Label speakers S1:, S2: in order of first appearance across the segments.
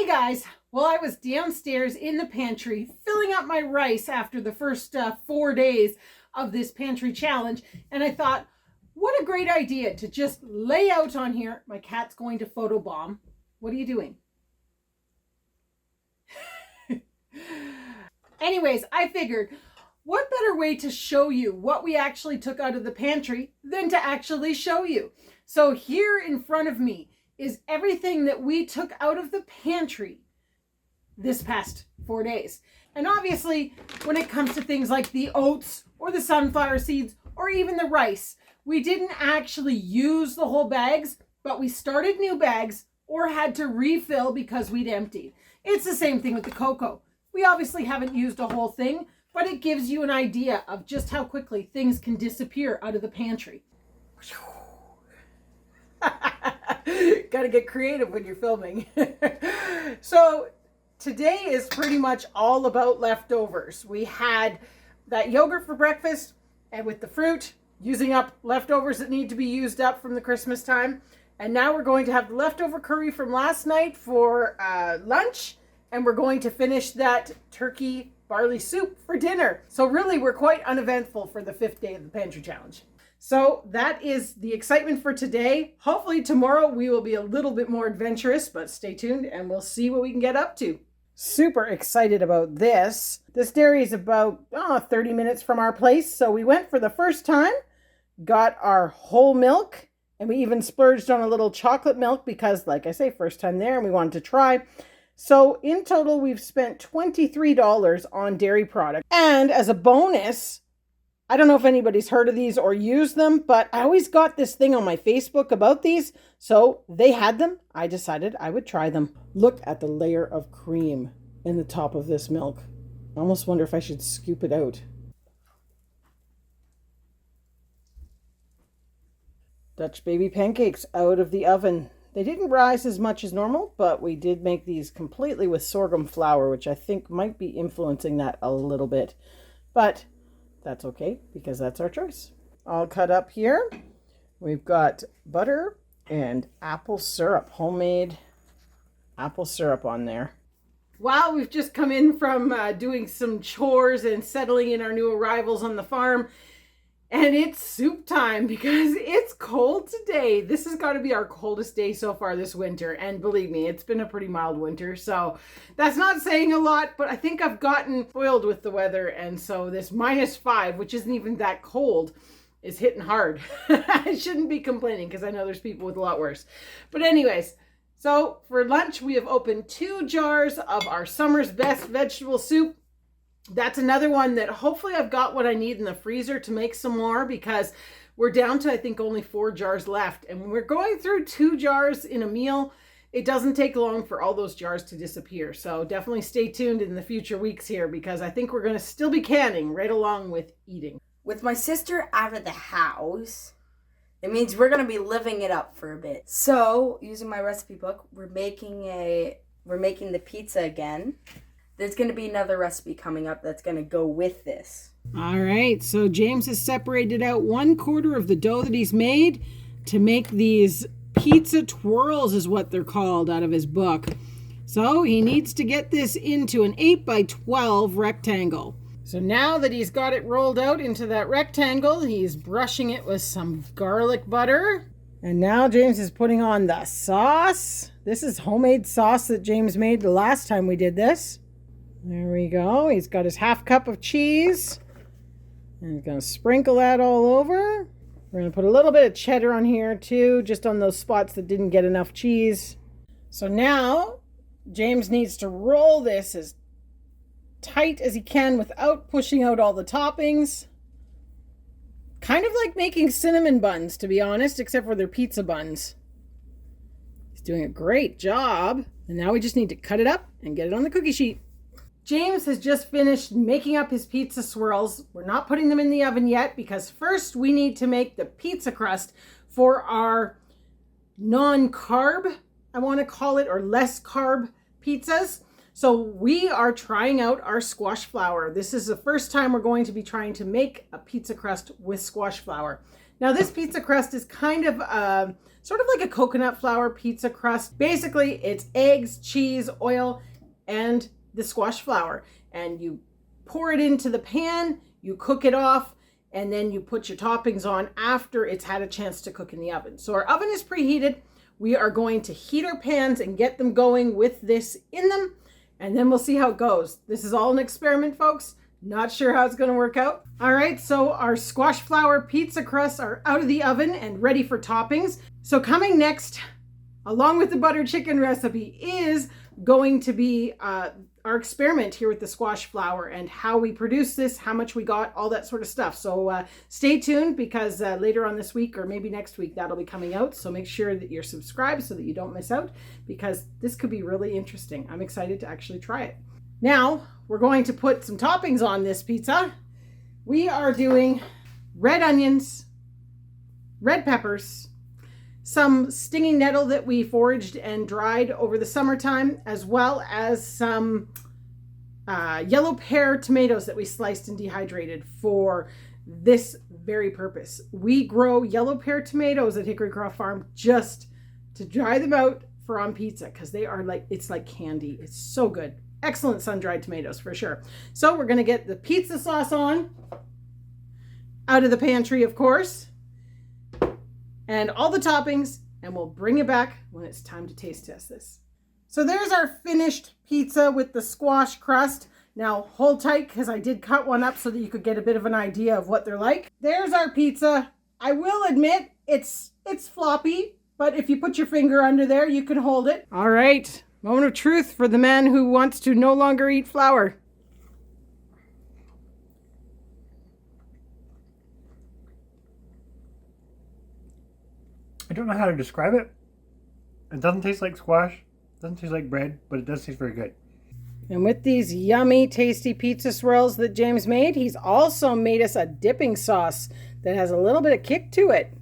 S1: Hey guys, well, I was downstairs in the pantry filling up my rice after the first 4 days of this pantry challenge, and I thought, what a great idea to just lay out on here. My cat's going to photobomb. What are you doing? Anyways, I figured, what better way to show you what we actually took out of the pantry than to actually show you? So here in front of me is everything that we took out of the pantry this past 4 days. And obviously, when it comes to things like the oats or the sunflower seeds or even the rice, we didn't actually use the whole bags, but we started new bags or had to refill because we'd emptied. It's the same thing with the cocoa. We obviously haven't used a whole thing, but it gives you an idea of just how quickly things can disappear out of the pantry. Gotta get creative when you're filming. So today is pretty much all about leftovers. We had that yogurt for breakfast, and with the fruit, using up leftovers that need to be used up from the Christmas time. And now we're going to have the leftover curry from last night for lunch, and we're going to finish that turkey barley soup for dinner. So really, we're quite uneventful for the 5th day of the pantry challenge. So that is the excitement for today. Hopefully tomorrow we will be a little bit more adventurous, but stay tuned and we'll see what we can get up to. Super excited about this. This dairy is about 30 minutes from our place. So we went for the first time, got our whole milk, and we even splurged on a little chocolate milk because, like I say, first time there and we wanted to try. So in total, we've spent $23 on dairy products. And as a bonus, I don't know if anybody's heard of these or used them, but I always got this thing on my Facebook about these. So they had them. I decided I would try them. Look at the layer of cream in the top of this milk. I almost wonder if I should scoop it out. Dutch baby pancakes out of the oven. They didn't rise as much as normal, but we did make these completely with sorghum flour, which I think might be influencing that a little bit. But that's okay, because that's our choice. All cut up here. We've got butter and apple syrup, homemade apple syrup on there. Wow, we've just come in from doing some chores and settling in our new arrivals on the farm. And it's soup time because it's cold today. This has got to be our coldest day so far this winter. And believe me, it's been a pretty mild winter. So that's not saying a lot, but I think I've gotten spoiled with the weather. And so this -5, which isn't even that cold, is hitting hard. I shouldn't be complaining because I know there's people with a lot worse. But anyways, so for lunch, we have opened 2 jars of our summer's best vegetable soup. That's another one that hopefully I've got what I need in the freezer to make some more, because we're down to, I think, only 4 jars left. And when we're going through 2 jars in a meal, it doesn't take long for all those jars to disappear. So definitely stay tuned in the future weeks here, because I think we're going to still be canning right along with eating.
S2: With my sister out of the house, it means we're going to be living it up for a bit. So using my recipe book, we're making the pizza again. There's going to be another recipe coming up that's going to go with this.
S1: All right, so James has separated out 1/4 of the dough that he's made to make these pizza twirls, is what they're called, out of his book. So he needs to get this into an 8 by 12 rectangle. So now that he's got it rolled out into that rectangle, he's brushing it with some garlic butter. And now James is putting on the sauce. This is homemade sauce that James made the last time we did this. There we go. He's got his 1/2 cup of cheese. And he's going to sprinkle that all over. We're going to put a little bit of cheddar on here too, just on those spots that didn't get enough cheese. So now James needs to roll this as tight as he can without pushing out all the toppings. Kind of like making cinnamon buns, to be honest, except for they're pizza buns. He's doing a great job. And now we just need to cut it up and get it on the cookie sheet. James has just finished making up his pizza swirls. We're not putting them in the oven yet because first we need to make the pizza crust for our non-carb, I want to call it, or less carb pizzas. So we are trying out our squash flour. This is the first time we're going to be trying to make a pizza crust with squash flour. Now this pizza crust is kind of sort of like a coconut flour pizza crust. Basically, it's eggs, cheese, oil, and the squash flour. And you pour it into the pan, you cook it off, and then you put your toppings on after it's had a chance to cook in the oven. So our oven is preheated. We are going to heat our pans and get them going with this in them, and then we'll see how it goes. This is all an experiment, folks. Not sure how it's going to work out. All right, so our squash flour pizza crusts are out of the oven and ready for toppings. So coming next, along with the butter chicken recipe, is going to be our experiment here with the squash flour and how we produce this, how much we got, all that sort of stuff. So stay tuned, because later on this week, or maybe next week, that'll be coming out. So make sure that you're subscribed so that you don't miss out, because this could be really interesting. I'm excited to actually try it. Now, we're going to put some toppings on this pizza. We are doing red onions, red peppers, some stinging nettle that we foraged and dried over the summertime, as well as some yellow pear tomatoes that we sliced and dehydrated for this very purpose. We grow yellow pear tomatoes at Hickory Croft Farm just to dry them out for on pizza, because they are like, it's like candy. It's so good. Excellent sun-dried tomatoes for sure. So we're going to get the pizza sauce on, out of the pantry, of course, and all the toppings, and we'll bring it back when it's time to taste test this. So there's our finished pizza with the squash crust. Now hold tight, because I did cut one up so that you could get a bit of an idea of what they're like. There's our pizza. I will admit it's floppy, but if you put your finger under there, you can hold it. All right. Moment of truth for the man who wants to no longer eat flour.
S3: I don't know how to describe it. It doesn't taste like squash. It doesn't taste like bread, but it does taste very good.
S1: And with these yummy, tasty pizza swirls that James made, he's also made us a dipping sauce that has a little bit of kick to it.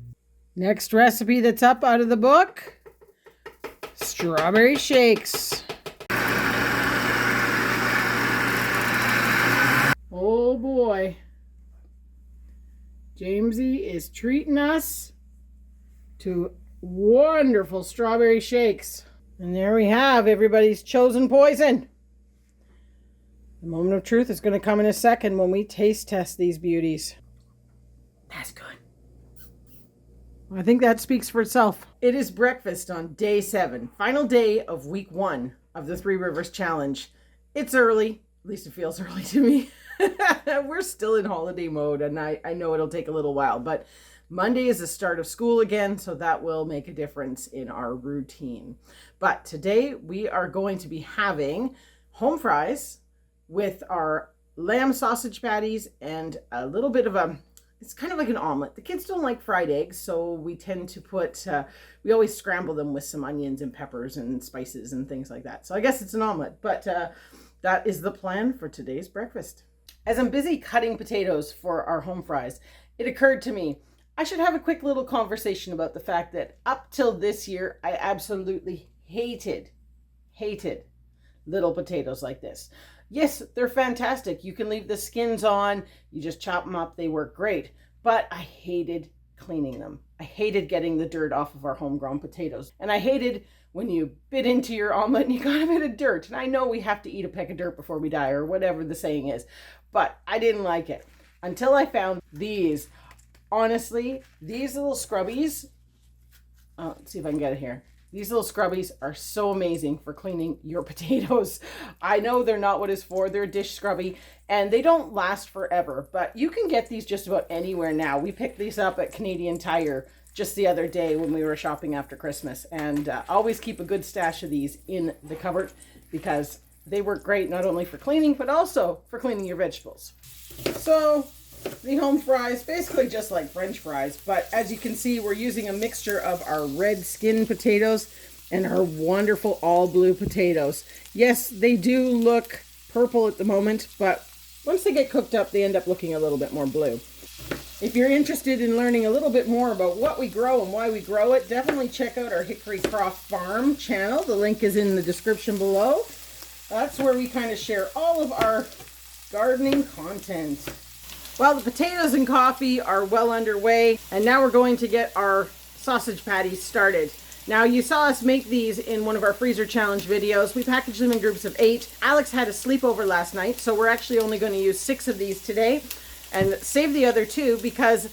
S1: Next recipe that's up out of the book: strawberry shakes. Oh boy. Jamesy is treating us to wonderful strawberry shakes. And there we have everybody's chosen poison. The moment of truth is going to come in a second when we taste test these beauties. That's good. I think that speaks for itself. It is breakfast on day 7, final day of week 1 of the Three Rivers Challenge. It's early, at least it feels early to me. We're still in holiday mode, and I know it'll take a little while, but Monday is the start of school again, so that will make a difference in our routine. But today we are going to be having home fries with our lamb sausage patties and a little bit of it's kind of like an omelet. The kids don't like fried eggs, so we tend to put, we always scramble them with some onions and peppers and spices and things like that. So I guess it's an omelet, but that is the plan for today's breakfast. As I'm busy cutting potatoes for our home fries, it occurred to me, I should have a quick little conversation about the fact that up till this year, I absolutely hated little potatoes like this. Yes, they're fantastic. You can leave the skins on, you just chop them up, they work great. But I hated cleaning them. I hated getting the dirt off of our homegrown potatoes. And I hated when you bit into your omelet and you got a bit of dirt. And I know we have to eat a peck of dirt before we die, or whatever the saying is. But I didn't like it until I found these. Honestly, these little scrubbies, let's see if I can get it here. These little scrubbies are so amazing for cleaning your potatoes. I know they're not what it's for. They're a dish scrubby, and they don't last forever, but you can get these just about anywhere now. We picked these up at Canadian Tire just the other day when we were shopping after Christmas, and always keep a good stash of these in the cupboard because they work great not only for cleaning, but also for cleaning your vegetables. So the home fries, basically just like French fries, but as you can see, we're using a mixture of our red skin potatoes and our wonderful all blue potatoes. Yes, they do look purple at the moment, but once they get cooked up, they end up looking a little bit more blue. If you're interested in learning a little bit more about what we grow and why we grow it, definitely check out our Hickory Croft Farm channel. The link is in the description below. That's where we kind of share all of our gardening content. Well, the potatoes and coffee are well underway, and now we're going to get our sausage patties started. Now, you saw us make these in one of our freezer challenge videos. We packaged them in groups of 8. Alex had a sleepover last night, so we're actually only going to use 6 of these today and save the other 2 because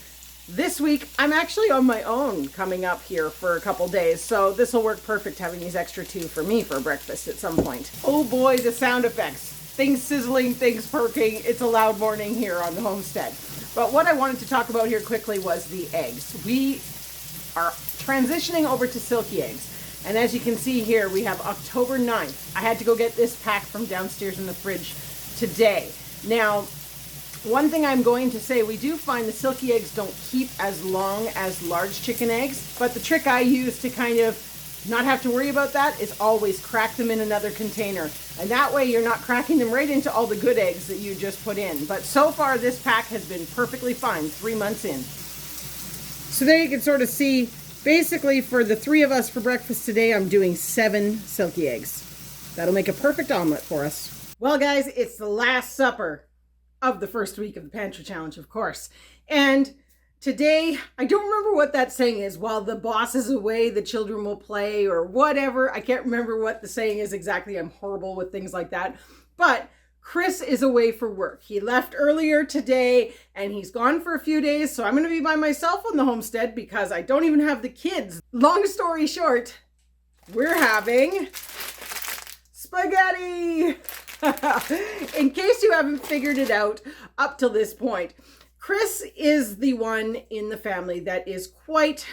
S1: this week I'm actually on my own coming up here for a couple days. So this will work perfect having these extra 2 for me for breakfast at some point. Oh boy, the sound effects. Things sizzling, things perking. It's a loud morning here on the homestead. But what I wanted to talk about here quickly was the eggs. We are transitioning over to silky eggs. And as you can see here, we have October 9th. I had to go get this pack from downstairs in the fridge today. Now, one thing I'm going to say, we do find the silky eggs don't keep as long as large chicken eggs, but the trick I use to kind of not have to worry about that is always crack them in another container. And that way you're not cracking them right into all the good eggs that you just put in. But so far this pack has been perfectly fine 3 months in. So there you can sort of see, basically for the 3 of us for breakfast today, I'm doing 7 silky eggs. That'll make a perfect omelet for us. Well guys, it's the last supper of the first week of the Pantry Challenge, of course. And today, I don't remember what that saying is. While the boss is away, the children will play, or whatever. I can't remember what the saying is exactly. I'm horrible with things like that. But Chris is away for work. He left earlier today and he's gone for a few days. So I'm going to be by myself on the homestead because I don't even have the kids. Long story short, we're having spaghetti. In case you haven't figured it out up till this point, Chris is the one in the family that is quite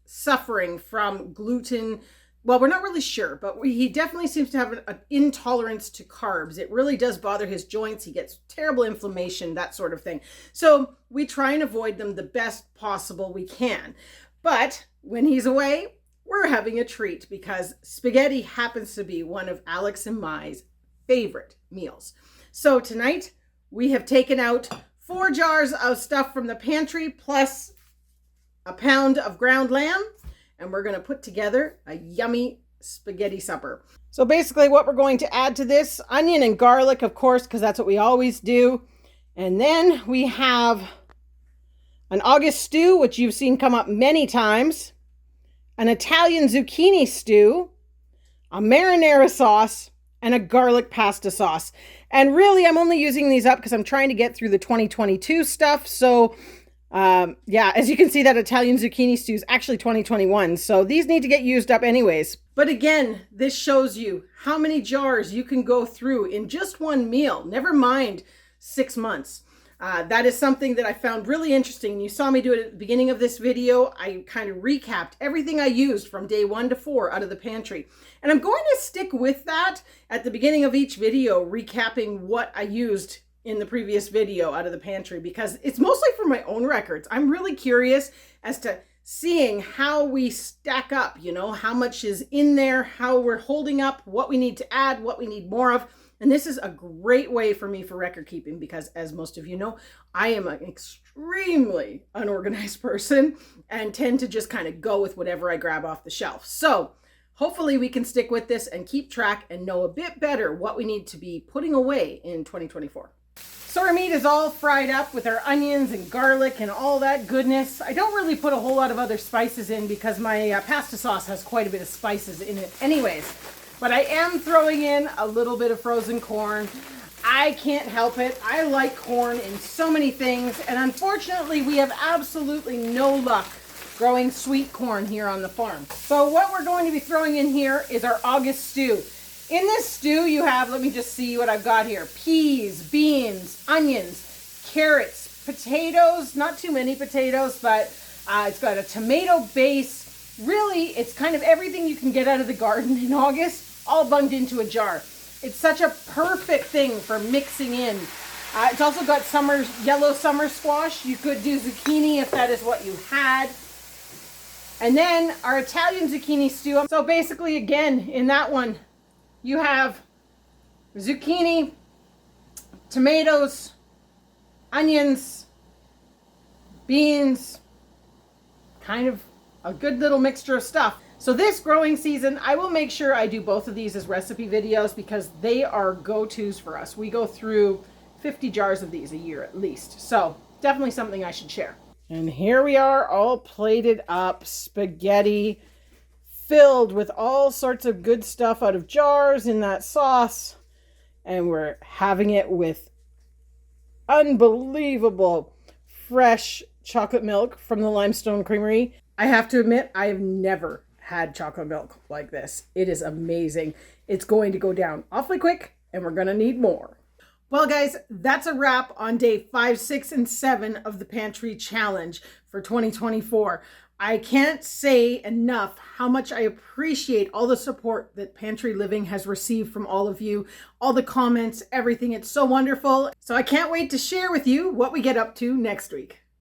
S1: suffering from gluten. Well, we're not really sure, but he definitely seems to have an intolerance to carbs. It really does bother his joints. He gets terrible inflammation, that sort of thing. So we try and avoid them the best possible we can. But when he's away, we're having a treat because spaghetti happens to be one of Alex and my favorite meals. So tonight we have taken out 4 jars of stuff from the pantry plus a pound of ground lamb, and we're going to put together a yummy spaghetti supper. So basically what we're going to add to this, onion and garlic, of course, because that's what we always do. And then we have an August stew, which you've seen come up many times, an Italian zucchini stew, a marinara sauce, and a garlic pasta sauce. And really, I'm only using these up because I'm trying to get through the 2022 stuff. So, yeah, as you can see, that Italian zucchini stew is actually 2021. So these need to get used up anyways. But again, this shows you how many jars you can go through in just one meal, never mind 6 months. That is something that I found really interesting. You saw me do it at the beginning of this video. I kind of recapped everything I used from day 1 to 4 out of the pantry. And I'm going to stick with that at the beginning of each video, recapping what I used in the previous video out of the pantry, because it's mostly for my own records. I'm really curious as to seeing how we stack up, you know, how much is in there, how we're holding up, what we need to add, what we need more of. And this is a great way for me for record keeping because, as most of you know, I am an extremely unorganized person and tend to just kind of go with whatever I grab off the shelf. So hopefully we can stick with this and keep track and know a bit better what we need to be putting away in 2024. So our meat is all fried up with our onions and garlic and all that goodness. I don't really put a whole lot of other spices in because my pasta sauce has quite a bit of spices in it anyways. But I am throwing in a little bit of frozen corn. I can't help it. I like corn in so many things. And unfortunately, we have absolutely no luck growing sweet corn here on the farm. So what we're going to be throwing in here is our August stew. In this stew, you have, let me just see what I've got here. Peas, beans, onions, carrots, potatoes, not too many potatoes, but it's got a tomato base. Really, it's kind of everything you can get out of the garden in August, all bunged into a jar. It's such a perfect thing for mixing in. It's also got yellow summer squash. You could do zucchini if that is what you had. And then our Italian zucchini stew. So basically, again, in that one, you have zucchini, tomatoes, onions, beans, kind of a good little mixture of stuff. So this growing season, I will make sure I do both of these as recipe videos because they are go-tos for us. We go through 50 jars of these a year at least. So definitely something I should share. And here we are, all plated up, spaghetti filled with all sorts of good stuff out of jars in that sauce. And we're having it with unbelievable fresh chocolate milk from the Limestone Creamery. I have to admit, I have never had chocolate milk like this. It is amazing. It's going to go down awfully quick, and we're going to need more. Well, guys, that's a wrap on day 5, 6, and 7 of the Pantry Challenge for 2024. I can't say enough how much I appreciate all the support that Pantry Living has received from all of you, all the comments, everything. It's so wonderful. So I can't wait to share with you what we get up to next week.